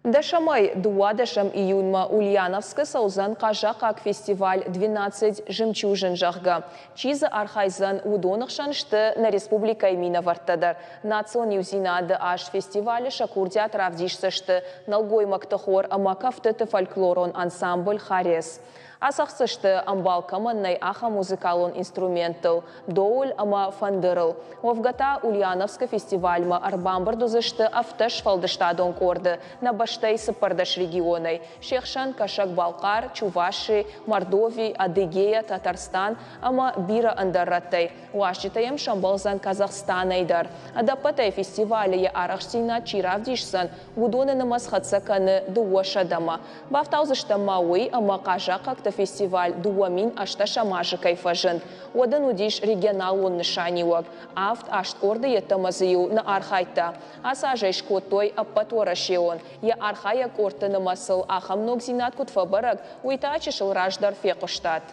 Дашамай 20 июньма Ульяновска саузан кажакак фестиваль 12 жемчужин жахга. Чиза архайзан удонықшаншты на республика имина вартадар. Национ юзинады аш фестивалі шакурдят равдишсышты налгой мактахор амакафтыты фольклорон ансамбль харес. Асақсышты амбал каманнай аха музыкалон инструментал, доуль ама фандырыл. Овгата Ульяновска фестивальма арбамбардузышты авташ фалдыштадон корды на баштай сыпардаш регионай. Шехшан, Кашак, Балкар, Чуваши, Мордовия, Адыгея, Татарстан ама бира андарраттай. Уашчитаем шамбалзан Казахстанайдар. Адапатай фестивалі я арахштина чиравдишсан удоны масхатсаканы дуошадама. Бафтаузышта мауи ама кажакак фестиваль дуамин ашташа мажы кайфажын. Одан удиш регионалон нышаниуак. Афт ашт орды етамазыю на архайта. Асажай шкотой аппаторашион. Я архая корты намасыл ахам ногзинат кутфабарак уйтачышыл раждар фекуштат.